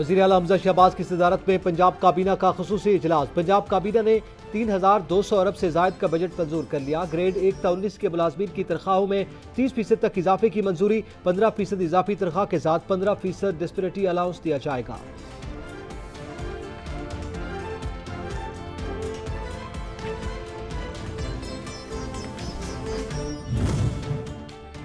वज़ीर आला हमजा शहबाज की सदारत में पंजाब काबीना का खुसूसी इजलास। पंजाब काबीना ने 3200 अरब से जायद का बजट मंजूर कर लिया। ग्रेड 1 ta 19 के मुलाजमीन की तनख्वाहों में 30% तक इजाफे की मंजूरी। 15% इजाफी तनख्वाह के साथ 15% डिस्पैरिटी अलाउंस दिया जाएगा।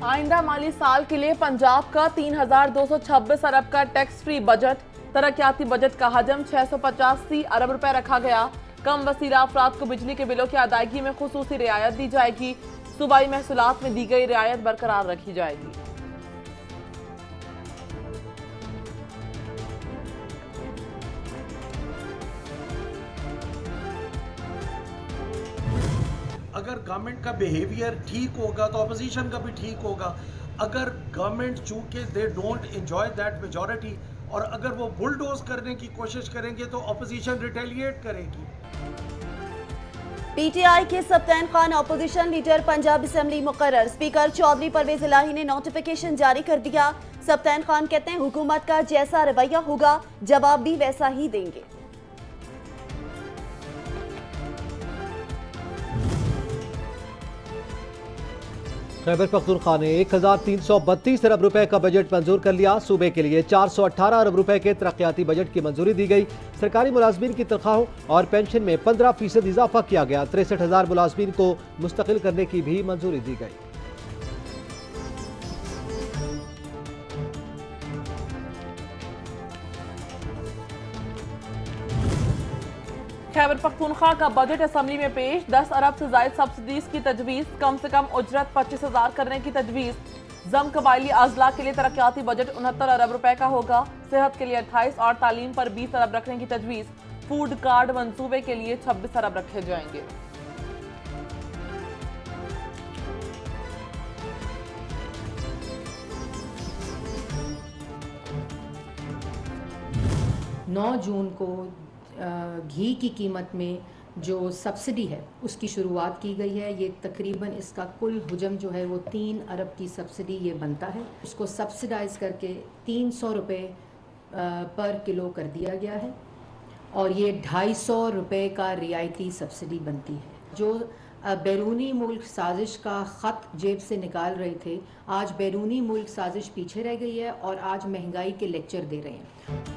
आइंदा माली साल के लिए पंजाब का 3226 अरब का टैक्स फ्री बजट। तरक्याती बजट का हजम 685 अरब रुपए रखा गया। कम वसीला अफराद को बिजली के बिलों की अदायगी में खुसूसी रियायत दी जाएगी। सूबाई महसूलात में दी गई रियायत बरकरार रखी जाएगी। अगर गवर्नमेंट का बिहेवियर ठीक होगा तो अपोजिशन का भी ठीक होगा। अगर गवर्नमेंट चूंकि they don't enjoy that majority और अगर वो बुलडोज करने की कोशिश करेंगे तो अपोजिशन रिटेलिएट करेगी। पीटीआई के Sibtain Khan opposition leader Punjab assembly मुकर्रर। स्पीकर चौधरी परवेज इलाही ने नोटिफिकेशन जारी कर दिया। सब्तैन खान कहते हैं हुकूमत का जैसा रवैया होगा जवाब भी वैसा ही देंगे। खैबर पख्तूनख्वा ने 1332 अरब रुपए का बजट मंजूर कर लिया। सूबे के लिए 418 अरब रुपए के तरक्याती बजट की मंजूरी दी गई। सरकारी मुलाजमीन की तनख्वाहों और पेंशन में 15% इजाफा किया गया। 63,000 मुलाजमीन को मुस्तकिल करने की भी मंजूरी दी गई। खैबर पख्तूनख्वा का बजट असेंबली में पेश। 10 अरब से जायद सब्सिडीज की तजवीज़। कम से कम उजरत 25,000 करने की तजवीज़। जम कबायली अजला के लिए तरक्याती बजट 69 अरब रुपए का होगा। सेहत के लिए 28 और तालीम पर 20 अरब रखने की तजवीज़। फूड कार्ड मंसूबे के लिए 26 अरब रखे जाएंगे। जून को घी की कीमत में जो सब्सिडी है उसकी शुरुआत की गई है। ये तकरीबन इसका कुल हुजम जो है वो 3 अरब की सब्सिडी ये बनता है। उसको सब्सिडाइज करके 300 रुपये पर किलो कर दिया गया है और ये 250 रुपये का रियायती सब्सिडी बनती है। जो बैरूनी मुल्क साजिश का ख़त जेब से निकाल रहे थे, आज बैरूनी मुल्क साजिश पीछे रह गई है और आज महंगाई के लेक्चर दे रहे हैं।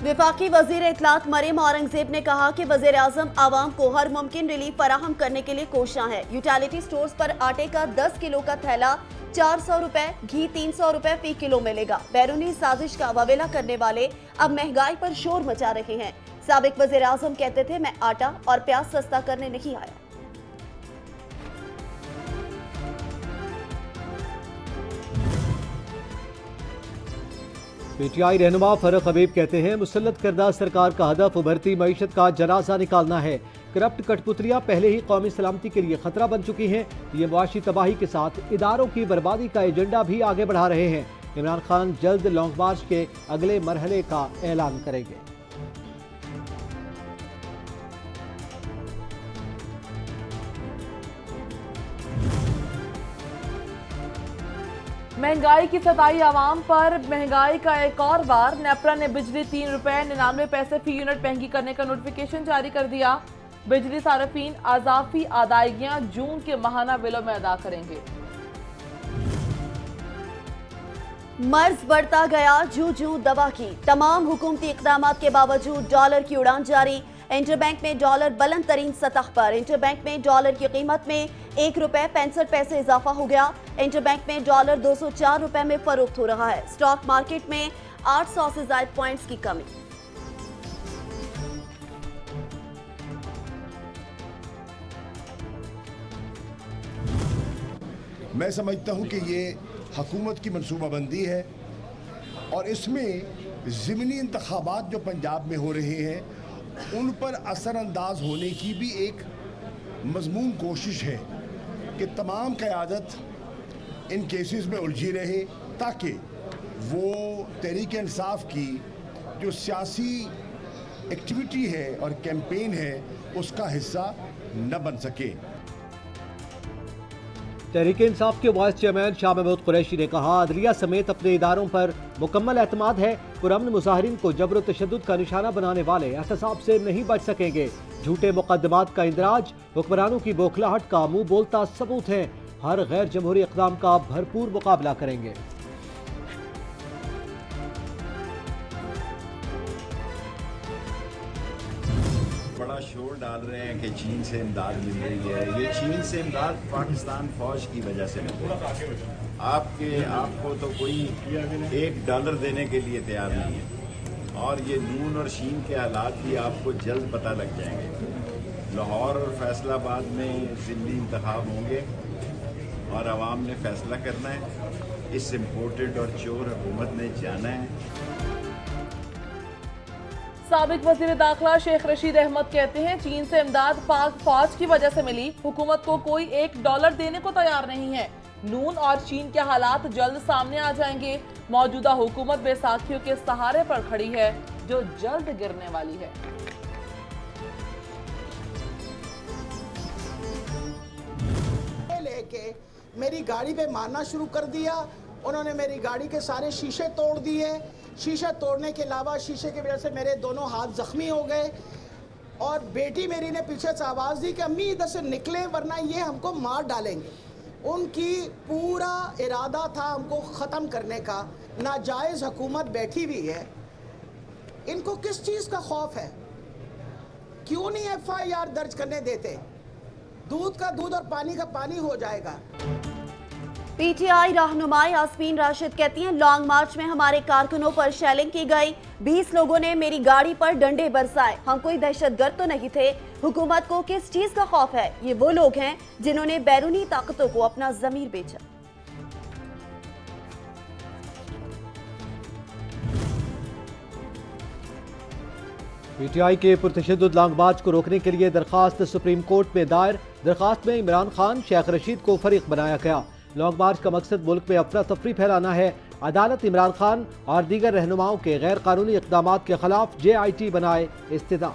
विफाकी वजीर इत्तलात मरियम औरंगजेब ने कहा कि वजीर आजम आवाम को हर मुमकिन रिलीफ फराहम करने के लिए कोशियां है। यूटिलिटी स्टोर्स पर आटे का 10 किलो का थैला 400 रुपए, घी 300 रुपए फी किलो मिलेगा। बैरूनी साजिश का वावेला करने वाले अब महंगाई पर शोर मचा रहे हैं। साबिक वजीर आजम कहते थे मैं आटा और प्याज सस्ता करने नहीं आया। पीटीआई रहनुमा फरूख हबीब कहते हैं मुसल्लत करदा सरकार का हदफ उभरती मईशत का जनाजा निकालना है। करप्ट कठपुतलियां पहले ही कौमी सलामती के लिए खतरा बन चुकी हैं। ये मुआशी तबाही के साथ इदारों की बर्बादी का एजेंडा भी आगे बढ़ा रहे हैं। इमरान खान जल्द लॉन्ग मार्च के अगले मरहले का ऐलान करेंगे। महंगाई की सताई आवाम पर। महंगाई का एक और बार। नेपरा ने बिजली 3 रुपए 99 पैसे फी यूनिट महंगी करने का नोटिफिकेशन जारी कर दिया। बिजली सार्फिन अजाफी अदायगियां जून के माहाना बिलों में अदा करेंगे। मर्ज बढ़ता गया जू जू दवा की। तमाम हुकूमती इक़दामात के बावजूद डॉलर की उड़ान जारी। इंटरबैंक में डॉलर बुलंद तरीन सतह पर। इंटरबैंक में डॉलर की कीमत में 1 रुपए 65 पैसे इजाफा हो गया। इंटरबैंक में डॉलर 204 रुपए में फरोख्त हो रहा है। स्टॉक मार्केट में 800 से ज्यादा पॉइंट्स की कमी। मैं समझता हूं कि ये हुकूमत की मनसूबाबंदी है और इसमें ज़िमनी इंतखाबात जो पंजाब में हो रहे हैं उन पर असरअंदाज होने की भी एक मजमून कोशिश है कि तमाम क़यादत इन केसेस में उलझी रहे ताकि वो तहरीक इंसाफ की जो सियासी एक्टिविटी है और कैंपेन है उसका हिस्सा न बन सके। तहरीक इंसाफ के वाइस चेयरमैन शाह महमूद कुरैशी ने कहा, अदलिया समेत अपने इदारों पर मुकम्मल एतमाद है। पुरअमन मुजाहिरीन को जबर तशद्दुद का निशाना बनाने वाले एहतसाब से नहीं बच सकेंगे। झूठे मुकदमात का इंदराज हुक्मरानों की बौखलाहट का मुंह बोलता सबूत है। हर गैर जमहूरी इक़दाम का भरपूर मुकाबला करेंगे। बड़ा शोर डाल रहे हैं कि चीन से इमदाद मिल रही है। ये चीन से इमदाद पाकिस्तान फौज की वजह से मिल रही है। आपको तो कोई $1 देने के लिए तैयार नहीं है। और ये नून और शीन के हालात भी आपको जल्द पता लग जाएंगे। लाहौर और फैसलाबाद में ज़िमनी इंतखाब होंगे और आवाम ने फैसला करना है। इस इम्पोर्टेड और चोर हुकूमत ने जाना है। साबिक वजीर दाखिला शेख रशीद अहमद कहते हैं, चीन से इमदाद पाक फौज की वजह से मिली। हुकूमत को कोई $1 देने को तैयार नहीं है। नून और चीन के हालात जल्द सामने आ जाएंगे। मौजूदा हुकूमत बैसाखियों के सहारे पर खड़ी है जो जल्द गिरने वाली है। लेके मेरी गाड़ी पे मारना शुरू कर दिया। उन्होंने मेरी गाड़ी के सारे शीशे तोड़ दिए। शीशे तोड़ने के अलावा शीशे की वजह से मेरे दोनों हाथ जख्मी हो गए। और बेटी मेरी ने पीछे से आवाज़ दी कि अम्मी इधर से निकले वरना ये हमको मार डालेंगे। उनकी पूरा इरादा था हमको ख़त्म करने का। नाजायज़ हुकूमत बैठी हुई है। इनको किस चीज़ का खौफ है? क्यों नहीं FIR दर्ज करने देते? दूध का दूध और पानी का पानी हो जाएगा। PTI रहनुमा यास्मीन राशिद कहती हैं, लॉन्ग मार्च में हमारे कारकुनों पर शेलिंग की गई। 20 लोगों ने मेरी गाड़ी पर डंडे बरसाए। हम कोई दहशतगर्द तो नहीं थे। हुकूमत को किस चीज का खौफ है? ये वो लोग हैं जिन्होंने बैरूनी ताकतों को अपना जमीर बेचा। PTI के पुरतशद्दुद लॉन्ग मार्च को रोकने के लिए दरखास्त सुप्रीम कोर्ट में दायर। दरखास्त में इमरान खान, शेख रशीद को फरीक बनाया गया। लॉन्ग मार्च का मकसद मुल्क में अफरा तफरी फैलाना है। अदालत इमरान खान और दीगर रहनुमाओं के गैर कानूनी इक़दाम के खिलाफ JIT बनाए इस्तिदा।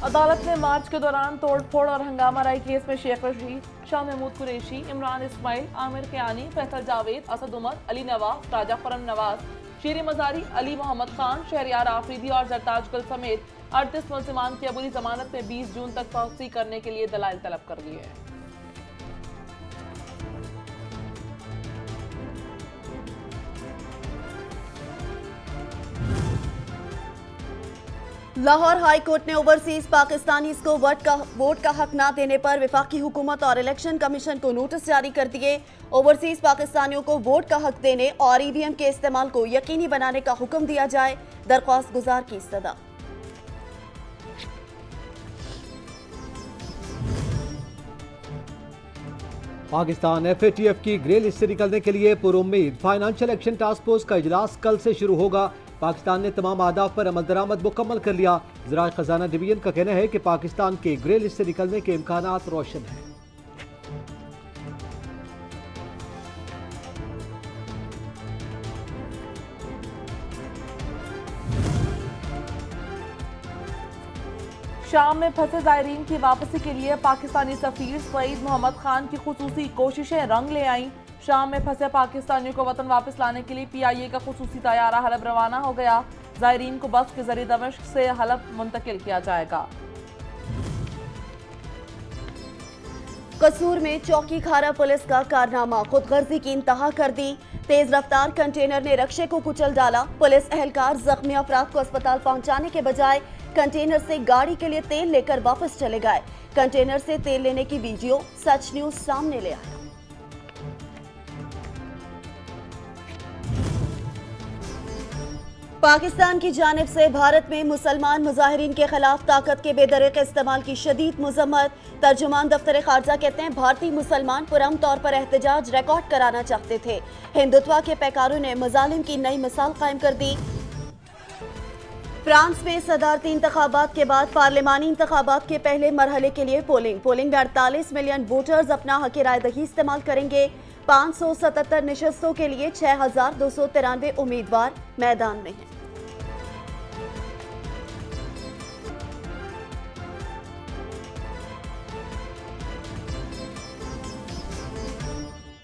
अदालत ने मार्च के दौरान तोड़फोड़ और हंगामा राई केस में शेख रशीद, शाह महमूद कुरैशी, इमरान इस्माइल, आमिर क़यानी, फैसल जावेद, असद उमर, अली नवाज, राजा फरम नवाज, शेरी मजारी, अली मोहम्मद खान, शहरियार आफरीदी और जरताज गुल समेत 38 मुल्जिमान की अबूरी जमानत में 20 जून तक तौसीक करने के लिए दलाइल तलब कर दिए हैं। लाहौर हाई कोर्ट ने ओवरसीज पाकिस्तानीज को वोट का हक न देने पर वफाकी हुकूमत और इलेक्शन कमीशन को नोटिस जारी कर दिए। ओवरसीज पाकिस्तानियों को वोट का हक देने और EVM के इस्तेमाल को यकीनी बनाने का हुक्म दिया जाए। दरख्वास्त गुजार की सदा। पाकिस्तान FATF की ग्रे लिस्ट से निकलने के लिए पुरुम्मीद फाइनेंशियल एक्शन टास्क फोर्स का इजलास कल से शुरू होगा। पाकिस्तान ने तमाम आदाब पर अमल दरामद मुकम्मल कर लिया। ज़राए खजाना डिवीजन का कहना है कि पाकिस्तान के ग्रे लिस्ट से निकलने के इम्कानात रोशन हैं। शाम में फंसे ज़ायरीन की वापसी के लिए पाकिस्तानी सफीर सईद मोहम्मद खान की खुसूसी कोशिशें रंग ले आईं। शाम में फंसे पाकिस्तानियों को वतन वापस लाने के लिए PIA का खुसूसी तैयारा हलब रवाना हो गया। ज़ायरीन को बस के जरिए दमिश्क से हलब मुंतकिल किया जाएगा। कसूर में चौकी खारा पुलिस का कारनामा, खुदगर्जी की इंतहा कर दी। तेज रफ्तार कंटेनर ने रक्षे को कुचल डाला। पुलिस एहलकार जख्मी अफराद को अस्पताल पहुंचाने के बजाय कंटेनर से गाड़ी के लिए तेल लेकर वापस चले गए। कंटेनर से तेल लेने की वीडियो सच न्यूज सामने ले आया। पाकिस्तान की जानिब से भारत में मुसलमान मुजाहिरीन के खिलाफ ताकत के बेदरीक इस्तेमाल की शदीद मजम्मत। तर्जुमान दफ्तर खारजा कहते हैं, भारतीय मुसलमान पुरअमन तौर पर एहतजाज रिकॉर्ड कराना चाहते थे। हिंदुत्व के पैकारों ने मजालिम की नई मिसाल कायम कर दी। फ्रांस में सदारती इंतखाबात के बाद पार्लिमानी इंतखाबात के पहले मरहले के लिए पोलिंग में 48 मिलियन वोटर्स अपना हक राय दही इस्तेमाल करेंगे। 577 नशस्तों के लिए 6293 उम्मीदवार मैदान में हैं।